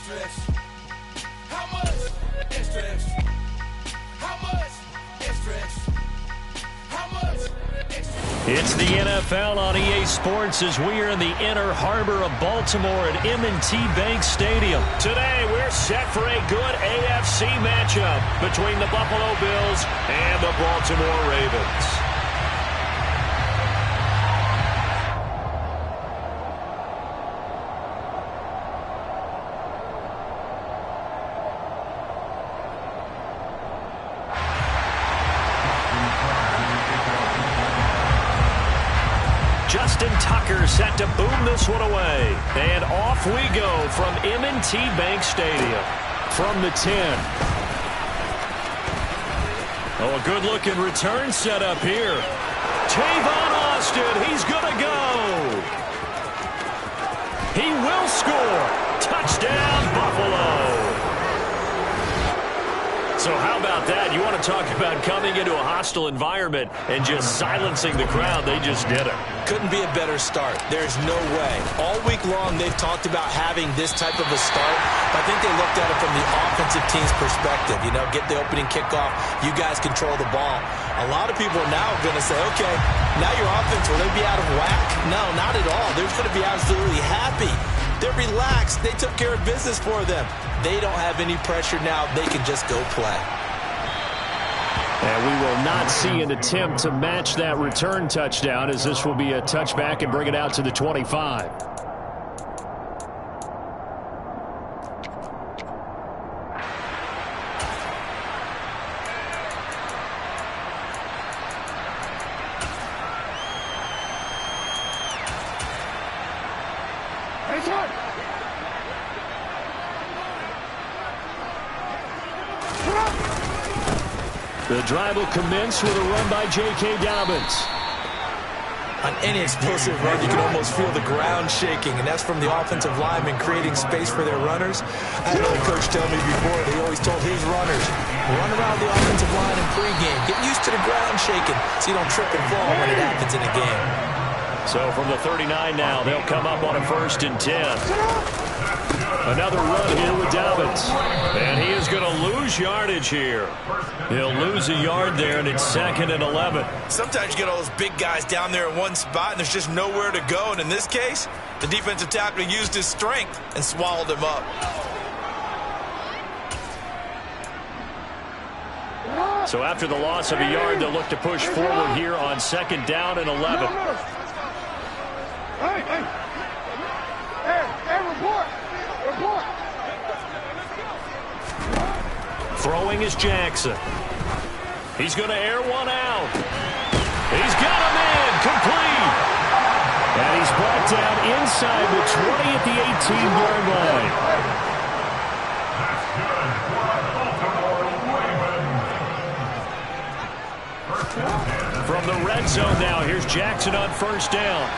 Extra, extra. How much? Extra, extra. How much? Extra, extra. How much? Extra. It's the NFL on EA Sports as we are in the inner harbor of Baltimore at M&T Bank Stadium. Today, we're set for a good AFC matchup between the Buffalo Bills and the Baltimore Ravens. Justin Tucker set to boom this one away. And off we go from M&T Bank Stadium. From the 10. Oh, a good-looking return set up here. Tavon Austin, he's going to go. He will score. Touchdown, Buffalo. So how about that? You want to talk about coming into a hostile environment and just silencing the crowd. They just did it. Couldn't be a better start. There's no way. All week long, they've talked about having this type of a start. I think they looked at it from the offensive team's perspective. You know, get the opening kickoff. You guys control the ball. A lot of people are now going to say, okay, now your offense, will they be out of whack? No, not at all. They're going to be absolutely happy. They're relaxed. They took care of business for them. They don't have any pressure now. They can just go play. And we will not see an attempt to match that return touchdown, as this will be a touchback and bring it out to the 25. The drive will commence with a run by J.K. Dobbins. On any explosive run, you can almost feel the ground shaking, and that's from the offensive linemen creating space for their runners. I had another coach tell me before, they always told his runners, run around the offensive line in pregame. Get used to the ground shaking so you don't trip and fall when it happens in a game. So from the 39 now, they'll come up on a 1st and 10. Another run here with Dobbins. And he is going to lose yardage here. He'll lose a yard there, and it's 2nd and 11. Sometimes you get all those big guys down there in one spot, and there's just nowhere to go. And in this case, the defensive tackle used his strength and swallowed him up. So after the loss of a yard, they'll look to push forward here on 2nd down and 11. Throwing is Jackson. He's going to air one out. He's got him in. Complete. And he's brought down inside the 20 at the 18-yard line. From the red zone now, here's Jackson on 1st down.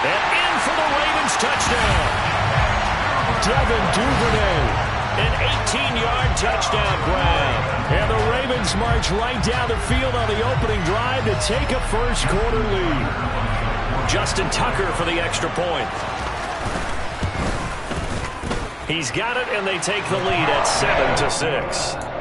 And in for the Ravens touchdown. Devin Duvernay, an 18-yard touchdown grab. And the Ravens march right down the field on the opening drive to take a first-quarter lead. Justin Tucker for the extra point. He's got it, and they take the lead at 7-6.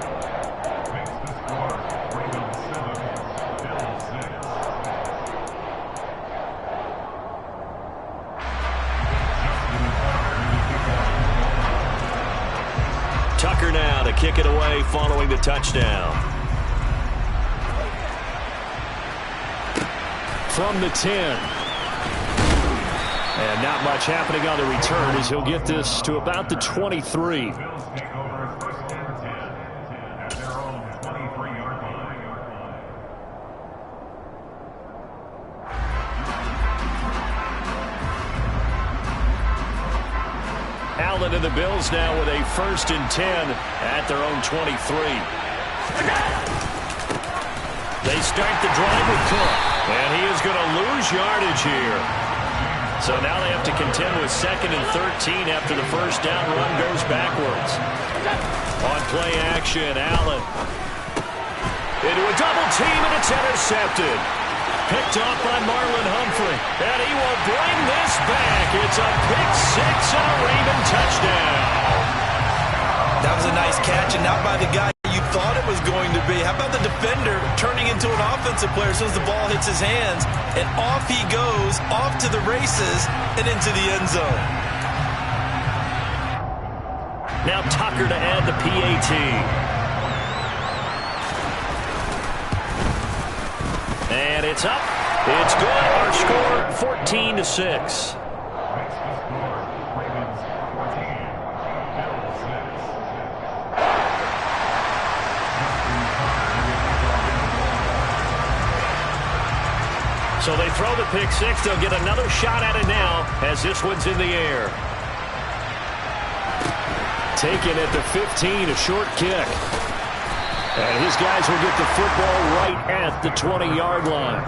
Tucker now to kick it away following the touchdown. From the 10. And not much happening on the return as he'll get this to about the 23. Allen and the Bills now with a 1st and 10 at their own 23. They start the drive with Cook, and he is going to lose yardage here. So now they have to contend with 2nd and 13 after the first down run goes backwards. On play action, Allen into a double team, and it's intercepted. picked off by Marlon Humphrey. And he will bring this back. It's a pick six and a Raven touchdown. That was a nice catch, and not by the guy you thought it was going to be. How about the defender turning into an offensive player as soon as the ball hits his hands, and off he goes, off to the races, and into the end zone. Now Tucker to add the PAT. And it's up. It's good. Our score, 14-6. So they throw the pick six. They'll get another shot at it now as this one's in the air. Taken at the 15, a short kick. And his guys will get the football right at the 20-yard line.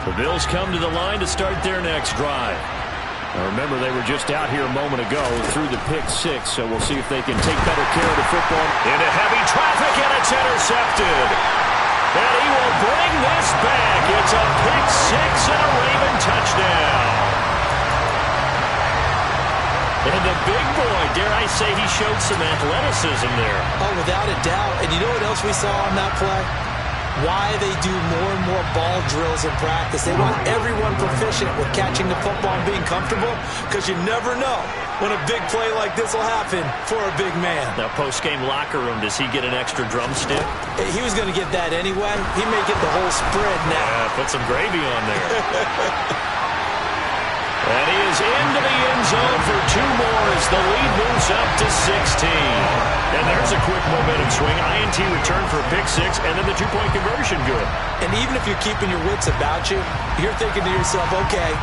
The Bills come to the line to start their next drive. Now remember, they were just out here a moment ago through the pick six, so we'll see if they can take better care of the football. Into heavy traffic, and it's intercepted. And he will bring this back. It's a pick six and a Raven touchdown. And the big boy, dare I say, he showed some athleticism there. Oh, without a doubt. And you know what else we saw on that play? Why they do more and more ball drills in practice. They want everyone proficient with catching the football and being comfortable, because you never know when a big play like this will happen for a big man. Now, post-game locker room, does he get an extra drumstick? He was going to get that anyway. He may get the whole spread now. Yeah, put some gravy on there. And he is into the end zone for two more as the lead moves up to 16. And there's a quick momentum swing. INT return for a pick six, and then the two-point conversion good. And even if you're keeping your wits about you, you're thinking to yourself, okay,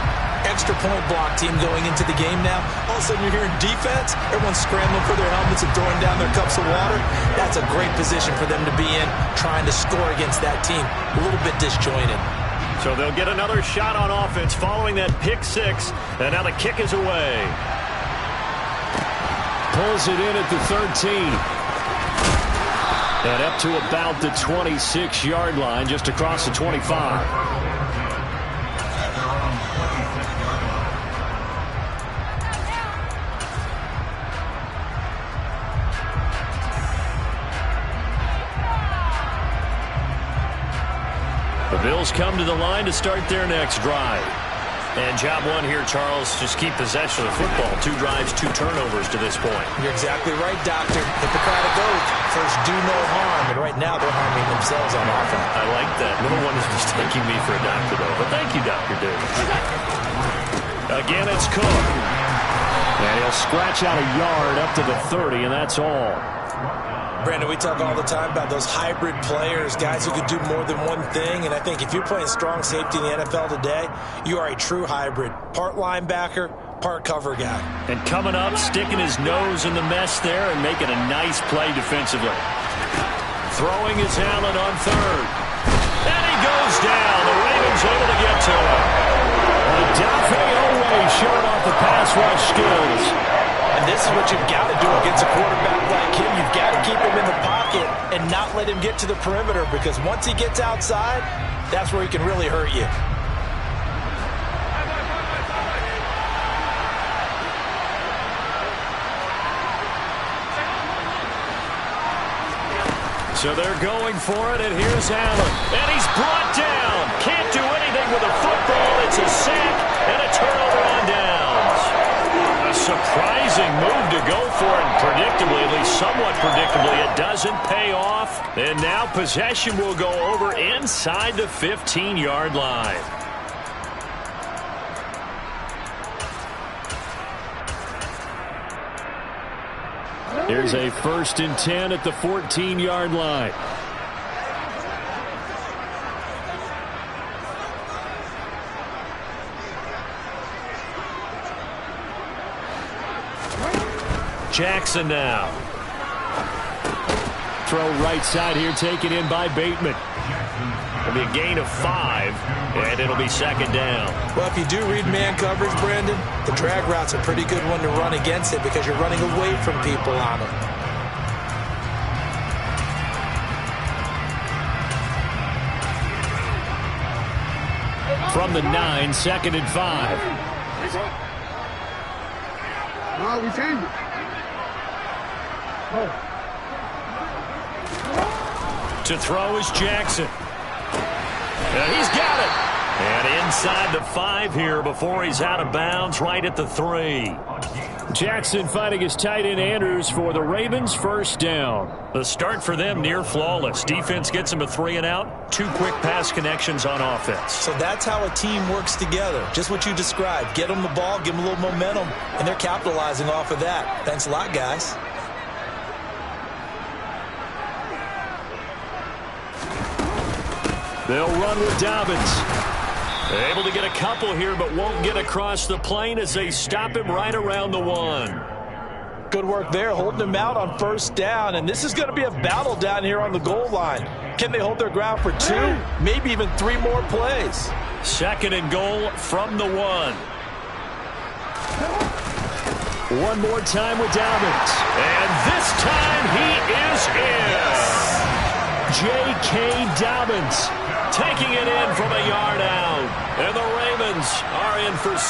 extra point block team going into the game now. All of a sudden you're hearing defense. Everyone's scrambling for their helmets and throwing down their cups of water. That's a great position for them to be in, trying to score against that team. A little bit disjointed. So they'll get another shot on offense following that pick six. And now the kick is away. Pulls it in at the 13. And up to about the 26-yard line, just across the 25. The Bills come to the line to start their next drive. And job one here, Charles, just keep possession of the football. 2 drives, 2 turnovers to this point. You're exactly right, Doctor. Hippocratic oath. First, do no harm. And right now, they're harming themselves on offense. I like that. No one is mistaking me for a doctor, though. But thank you, Dr. Davis. Again, it's Cook. And he'll scratch out a yard up to the 30, and that's all. Brandon, we talk all the time about those hybrid players, guys who could do more than one thing. And I think if you're playing strong safety in the NFL today, you are a true hybrid. Part linebacker, part cover guy. And coming up, sticking his nose in the mess there and making a nice play defensively. Throwing his Allen on third. And he goes down. The Ravens able to get to him. Odafe Oweh showing off the pass rush skills. And this is what you've got to do against a quarterback like him. You've got to keep him in the pocket and not let him get to the perimeter, because once he gets outside, that's where he can really hurt you. So they're going for it, and here's Allen. And he's brought down. Can't do anything with a football. It's a sack and a turnover on downs. A surprising move to go for it, and predictably, at least somewhat predictably, it doesn't pay off. And now possession will go over inside the 15-yard line. Here's a 1st and 10 at the 14-yard line. Jackson now. throw right side here, taken in by Bateman. It'll be a gain of 5, and it'll be second down. Well, if you do read man coverage, Brandon, the drag route's a pretty good one to run against it because you're running away from people on it. From the 9, second and 5. No, we changed it. To throw is Jackson. And he's got it. And inside the 5 here before he's out of bounds, right at the 3. Jackson finding his tight end Andrews for the Ravens, first down. The start for them near flawless. Defense gets them a 3 and out. 2 quick pass connections on offense. So that's how a team works together. Just what you described. Get them the ball, give them a little momentum, and they're capitalizing off of that. Thanks a lot, guys. They'll run with Dobbins. Able to get a couple here, but won't get across the plane as they stop him right around the 1. Good work there, holding him out on first down, and this is going to be a battle down here on the goal line. Can they hold their ground for 2, maybe even 3 more plays? Second and goal from the 1. One more time with Dobbins. And this time he is in. J.K. Dobbins taking it in from a yard out. And the Ravens are in for 6.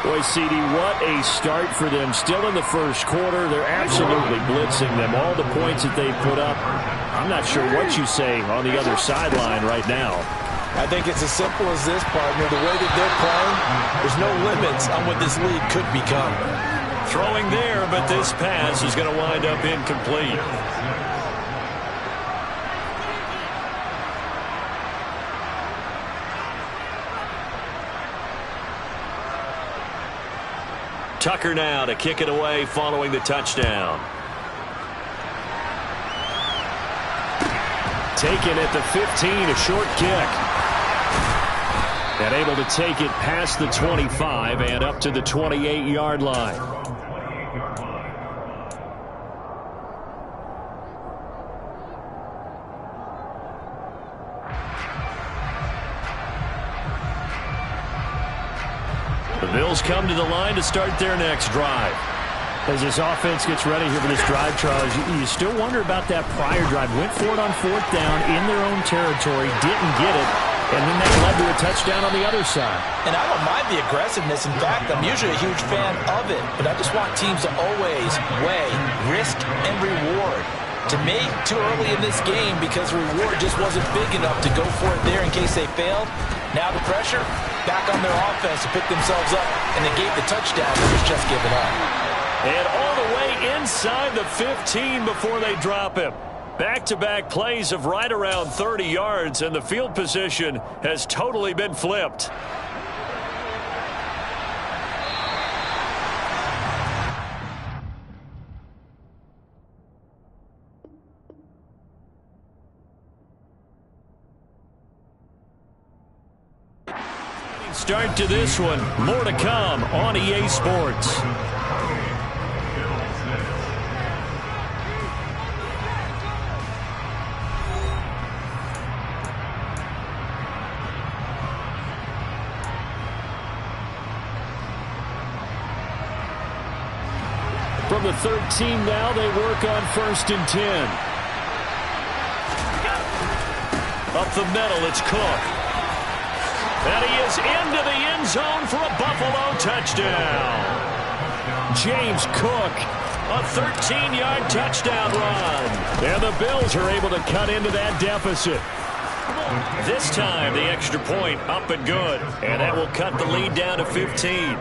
Boy, CD, what a start for them. Still in the first quarter. They're absolutely blitzing them. All the points that they put up, I'm not sure what you say on the other sideline right now. I think it's as simple as this, partner. The way that they're playing, there's no limits on what this league could become. Throwing there, but this pass is going to wind up incomplete. Tucker now to kick it away following the touchdown. Taken at the 15, a short kick. And able to take it past the 25 and up to the 28-yard line. The Bills come to the line to start their next drive. As this offense gets ready here for this drive, Charles, you still wonder about that prior drive. Went for it on 4th down in their own territory, didn't get it, and then that led to a touchdown on the other side. And I don't mind the aggressiveness. In fact, I'm usually a huge fan of it, but I just want teams to always weigh risk and reward. To me, too early in this game because the reward just wasn't big enough to go for it there in case they failed. Now the pressure back on their offense to pick themselves up and negate the touchdown that was just given up. And all the way inside the 15 before they drop him. Back-to-back plays of right around 30 yards, and the field position has totally been flipped. Start to this one. More to come on EA Sports. From the 13 now, they work on 1st and 10. Up the middle, it's Cook. And he is into the end zone for a Buffalo touchdown. James Cook, a 13-yard touchdown run. And the Bills are able to cut into that deficit. This time, the extra point up and good. And that will cut the lead down to 15.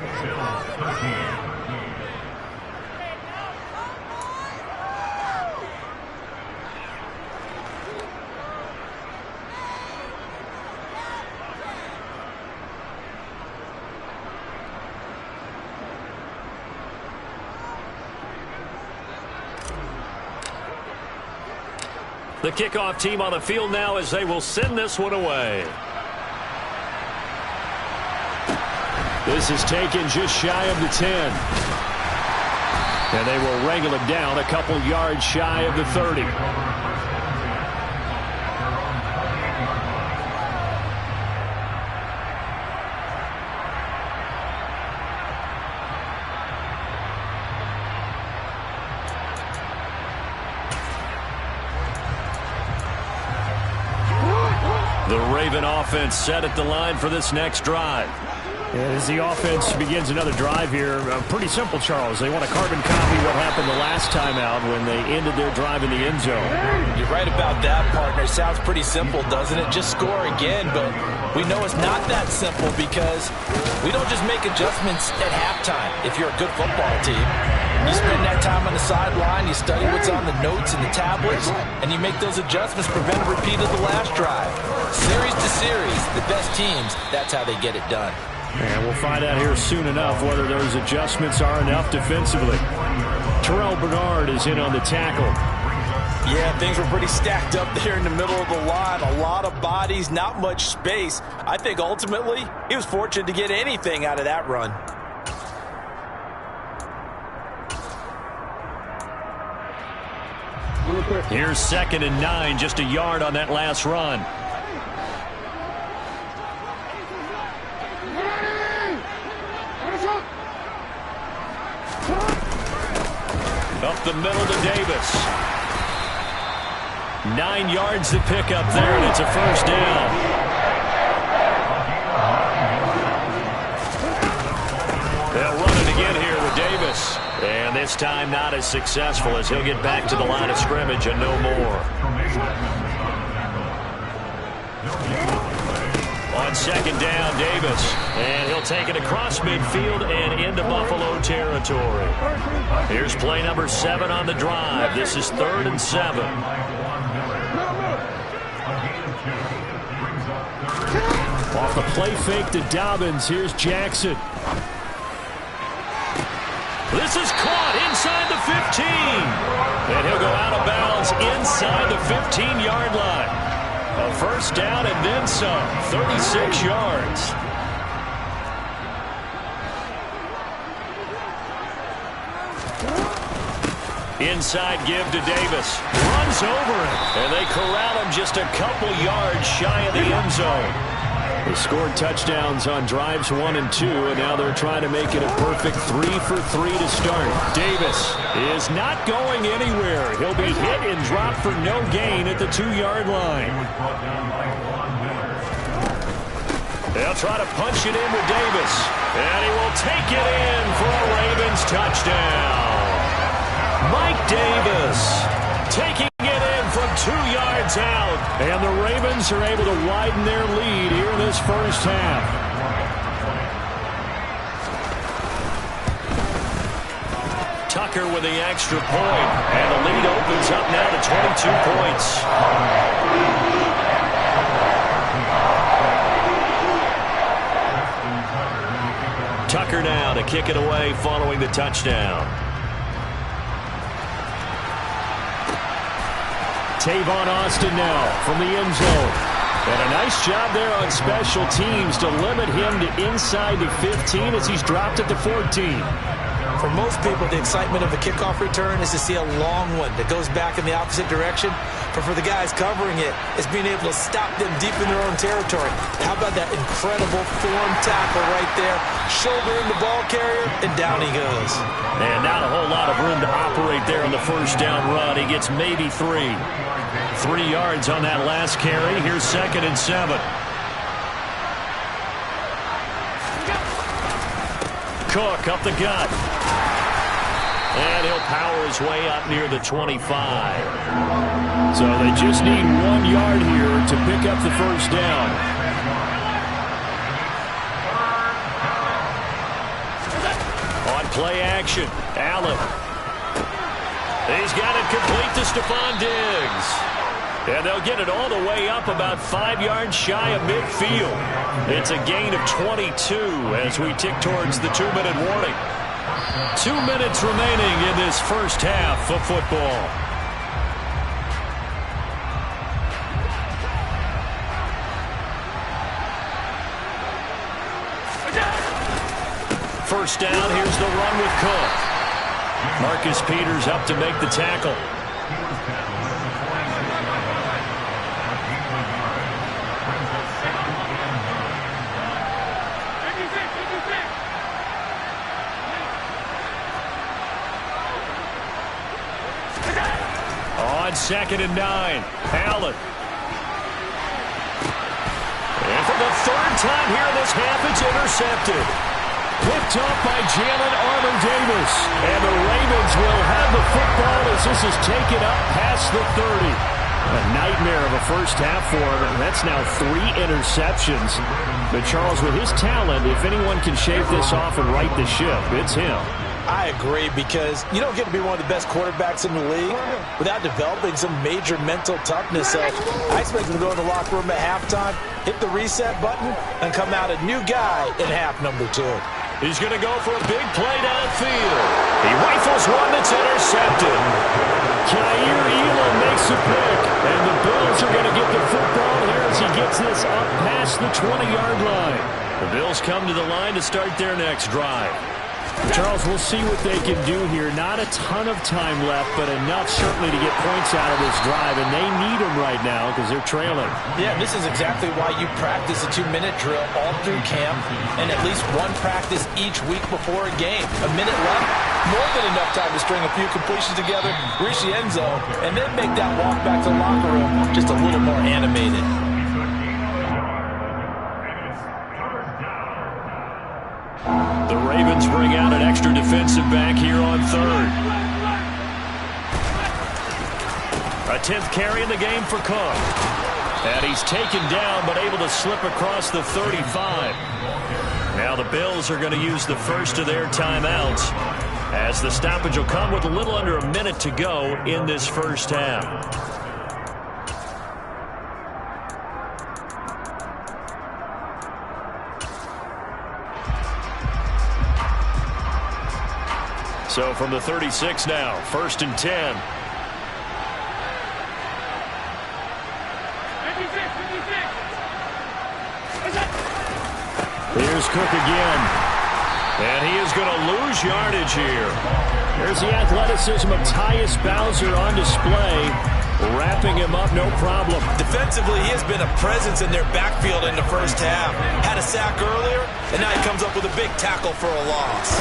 The kickoff team on the field now as they will send this one away. This is taken just shy of the 10. And they will wrangle him down a couple yards shy of the 30. The Raven offense set at the line for this next drive. As the offense begins another drive here, pretty simple, Charles. They want to carbon copy what happened the last time out when they ended their drive in the end zone. You're right about that, partner. Sounds pretty simple, doesn't it? Just score again, but we know it's not that simple because we don't just make adjustments at halftime if you're a good football team. You spend that time on the sideline, you study what's on the notes and the tablets, and you make those adjustments, prevent a repeat of the last drive. Series to series, the best teams, that's how they get it done. And we'll find out here soon enough whether those adjustments are enough defensively. Terrell Bernard is in on the tackle. Yeah, things were pretty stacked up there in the middle of the line. A lot of bodies, not much space. I think ultimately he was fortunate to get anything out of that run. Here's 2nd and 9, just a yard on that last run. Up the middle to Davis. 9 yards to pick up there, and it's a first down. They'll run it again here with Davis. And this time not as successful as he'll get back to the line of scrimmage and no more. On 2nd down, Davis. And he'll take it across midfield and into Buffalo territory. Here's play number 7 on the drive. This is 3rd and 7. Off the play fake to Dobbins. Here's Jackson. This is caught inside the 15. And he'll go out of bounds inside the 15-yard line. A first down and then some. 36 yards. Inside give to Davis. Runs over him. And they corral him just a couple yards shy of the end zone. They scored touchdowns on drives 1 and 2, and now they're trying to make it a perfect 3 for 3 to start. Davis is not going anywhere. He'll be hit and dropped for no gain at the 2-yard line. They'll try to punch it in with Davis, and he will take it in for a Ravens touchdown. Mike Davis taking it in from 2 yards out. And the Ravens are able to widen their lead here in this first half. Tucker with the extra point. And the lead opens up now to 22 points. Tucker now to kick it away following the touchdown. Tavon Austin now from the end zone. And a nice job there on special teams to limit him to inside the 15 as he's dropped at the 14. For most people, the excitement of a kickoff return is to see a long one that goes back in the opposite direction. But for the guys covering it, it's being able to stop them deep in their own territory. How about that incredible form tackle right there? Shoulder in the ball carrier, and down he goes. And not a whole lot of room to operate there on the first down run. He gets maybe 3. 3 yards on that last carry. Here's 2nd and 7. Cook up the gut. And he'll power his way up near the 25. So they just need 1 yard here to pick up the first down. On play action, Allen. He's got it complete to Stephon Diggs. And they'll get it all the way up about 5 yards shy of midfield. It's a gain of 22 as we tick towards the 2-minute warning. 2 minutes remaining in this first half of football. First down, here's the run with Cook. Marcus Peters up to make the tackle. On 2nd and 9, Allen. And for the 3rd time here in this half, it's intercepted. Picked up by Jalen Armour-Davis. And the Ravens will have the football as this is taken up past the 30. A nightmare of a first half for him. That's now 3 interceptions. But Charles, with his talent, if anyone can shake this off and right the ship, it's him. I agree, because you don't get to be one of the best quarterbacks in the league without developing some major mental toughness. So I expect him to go in the locker room at halftime, hit the reset button, and come out a new guy in half number 2. He's going to go for a big play downfield. He rifles one that's intercepted. Jair Elam makes a pick, and the Bills are going to get the football here as he gets this up past the 20-yard line. The Bills come to the line to start their next drive. Charles, we'll see what they can do here. Not a ton of time left, but enough certainly to get points out of this drive, and they need them right now because they're trailing. Yeah, this is exactly why you practice a 2-minute drill all through camp and at least one practice each week before a game. A minute left, more than enough time to string a few completions together, reach the end zone, and then make that walk back to the locker room just a little more animated. The Ravens bring out an extra defensive back here on 3rd. A 10th carry in the game for Cook. And he's taken down but able to slip across the 35. Now the Bills are going to use the first of their timeouts as the stoppage will come with a little under a minute to go in this first half. So from the 36 now, 1st and 10. Here's Cook again. And he is going to lose yardage here. There's the athleticism of Tyus Bowser on display. Wrapping him up, no problem. Defensively, he has been a presence in their backfield in the first half. Had a sack earlier, and now he comes up with a big tackle for a loss.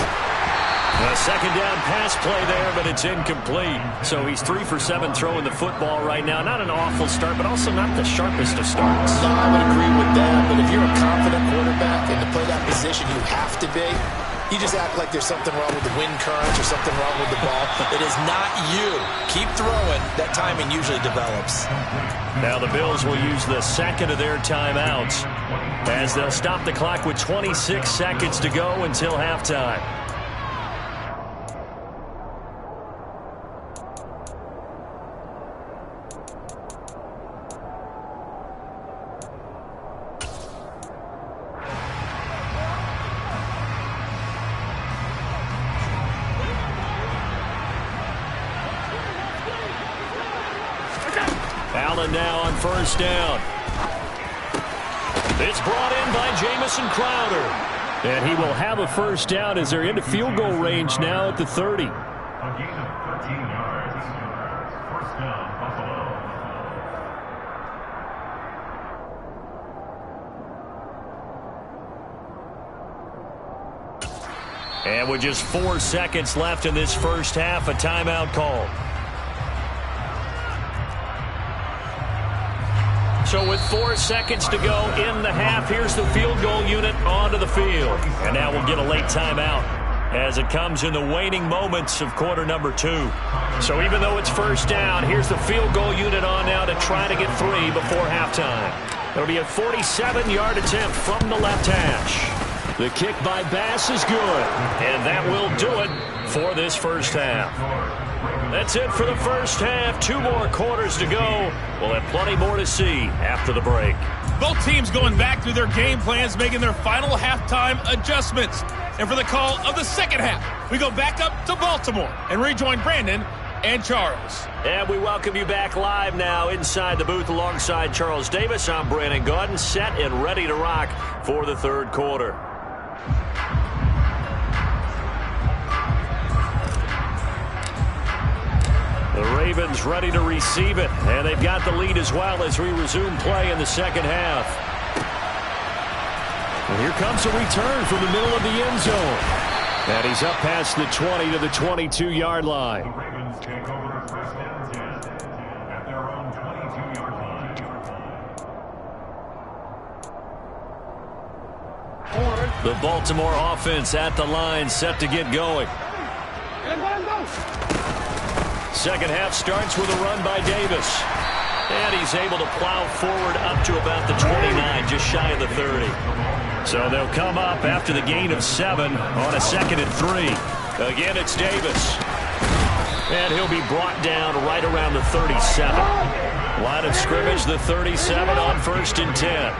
A 2nd down pass play there, but it's incomplete. So he's 3 for 7 throwing the football right now. Not an awful start, but also not the sharpest of starts. No, I would agree with that, but if you're a confident quarterback and to play that position, you have to be. You just act like there's something wrong with the wind currents or something wrong with the ball. It is not you. Keep throwing. That timing usually develops. Now the Bills will use the 2nd of their timeouts as they'll stop the clock with 26 seconds to go until halftime. Allen now on 1st down. It's brought in by Jamison Crowder. And he will have a 1st down as they're into field goal range now at the 30. A gain of 13 yards. 1st down, Buffalo. And with just 4 seconds left in this first half, a timeout called. So with 4 seconds to go in the half, here's the field goal unit onto the field. And now we'll get a late timeout as it comes in the waning moments of quarter number 2. So even though it's 1st down, here's the field goal unit on now to try to get 3 before halftime. It'll be a 47-yard attempt from the left hash. The kick by Bass is good, and that will do it for this first half. That's it for the first half. 2 more quarters to go. We'll have plenty more to see after the break. Both teams going back through their game plans, making their final halftime adjustments. And for the call of the second half, we go back up to Baltimore and rejoin Brandon and Charles. And we welcome you back live now inside the booth alongside Charles Davis. I'm Brandon Gaudin, set and ready to rock for the 3rd quarter. The Ravens ready to receive it, and they've got the lead as well as we resume play in the second half. And here comes a return from the middle of the end zone. And he's up past the 20 to the 22-yard line. The Ravens take over first and 10 at their own 22-yard line. The Baltimore offense at the line, set to get going. Second half starts with a run by Davis. And he's able to plow forward up to about the 29, just shy of the 30. So they'll come up after the gain of 7 on a 2nd and 3. Again, it's Davis. And he'll be brought down right around the 37. Line of scrimmage, the 37 on 1st and 10.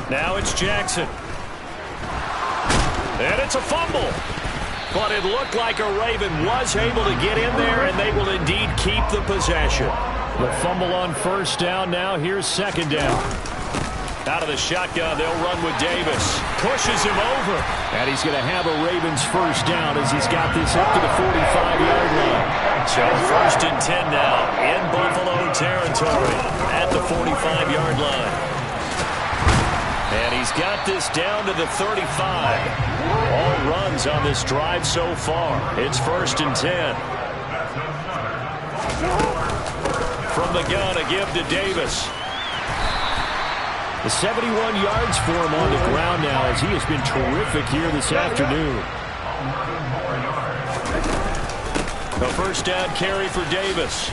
Now it's Jackson. And it's a fumble. But it looked like a Raven was able to get in there, and they will indeed keep the possession. The fumble on 1st down. Now here's 2nd down. Out of the shotgun, they'll run with Davis. Pushes him over. And he's going to have a Ravens 1st down as he's got this up to the 45-yard line. So 1st and 10 now in Buffalo territory at the 45-yard line. And he's got this down to the 35. All runs on this drive so far. It's 1st and 10. From the gun, a give to Davis. The 71 yards for him on the ground now as he has been terrific here this afternoon. The 1st down carry for Davis.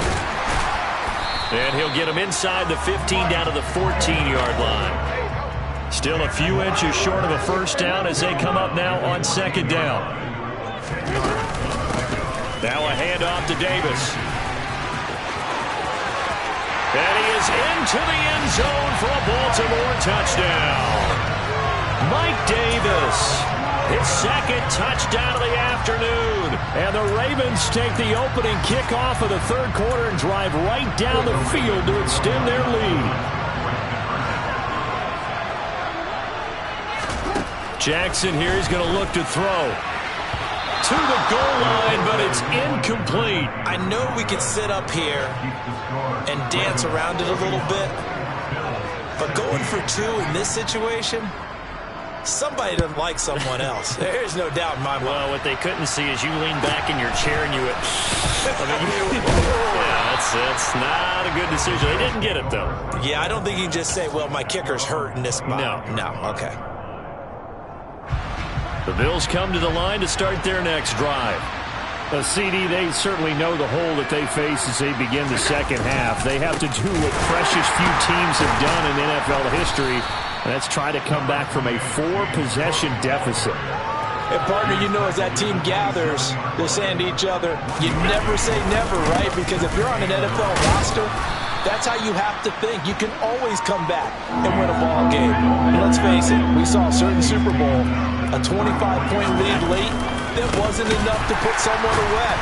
And he'll get him inside the 15 down to the 14-yard line. Still a few inches short of a 1st down as they come up now on 2nd down. Now a handoff to Davis. And he is into the end zone for a Baltimore touchdown. Mike Davis, his 2nd touchdown of the afternoon. And the Ravens take the opening kickoff of the 3rd quarter and drive right down the field to extend their lead. Jackson here is going to look to throw. To the goal line, but it's incomplete. I know we could sit up here and dance around it a little bit, but going for 2 in this situation, somebody doesn't like someone else. There's no doubt in my mind. Well, what they couldn't see is you lean back in your chair and you went, yeah, that's not a good decision. They didn't get it, though. Yeah, I don't think you can just say, well, my kicker's hurt in this spot. No, okay. The Bills come to the line to start their next drive. CD, they certainly know the hole that they face as they begin the second half. They have to do what precious few teams have done in NFL history, and that's try to come back from a 4-possession deficit. And, partner, you know, as that team gathers, they're saying to each other, you never say never, right? Because if you're on an NFL roster, that's how you have to think. You can always come back and win a ball game. And let's face it, we saw a certain Super Bowl, a 25-point lead late, that wasn't enough to put someone away.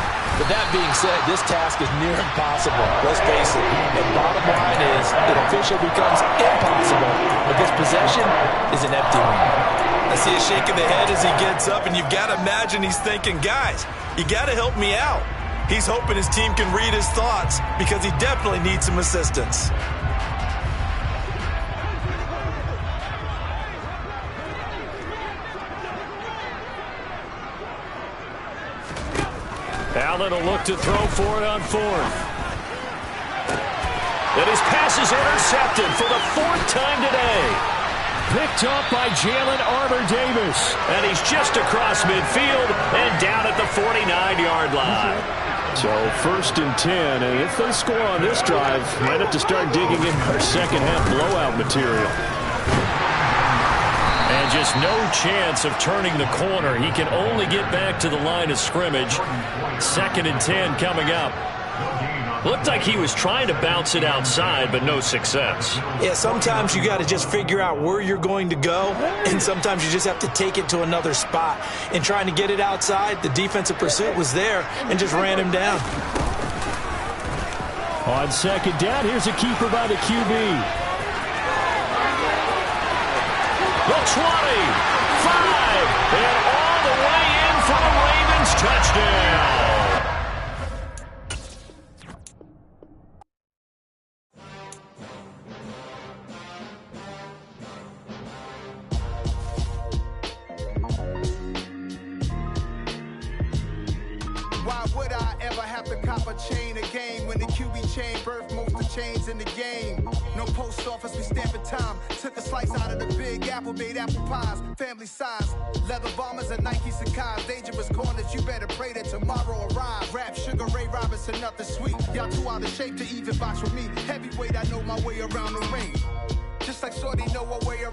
But that being said, this task is near impossible. Let's face it. And bottom line is, it officially becomes impossible. But this possession is an empty one. I see a shake of the head as he gets up, and you've got to imagine he's thinking, guys, you got to help me out. He's hoping his team can read his thoughts because he definitely needs some assistance. Allen will look to throw for it on 4th. And his pass is intercepted for the 4th time today. Picked up by Jalen Armour-Davis. And he's just across midfield and down at the 49-yard line. So 1st and 10, and if they score on this drive, might have to start digging in our second half blowout material. And just no chance of turning the corner. He can only get back to the line of scrimmage. 2nd and 10 coming up. Looked like he was trying to bounce it outside, but no success. Yeah, sometimes you got to just figure out where you're going to go, and sometimes you just have to take it to another spot. And trying to get it outside, the defensive pursuit was there and just ran him down. On 2nd down, here's a keeper by the QB. the 20, 5, and all the way in for the Ravens touchdown. Why would I ever have to cop a chain a game when the QB chain birthed most of the chains in the game? No post office, we stamping time. Took a slice out of the big apple, made apple pies, family size. Leather bombers and Nike Sacai's. Dangerous corners, you better pray that tomorrow arrives. Rap, Sugar Ray Robinson, nothing sweet. Y'all too out of shape to even box with me. Heavyweight, I know my way around the ring. Just like Shorty know her way around.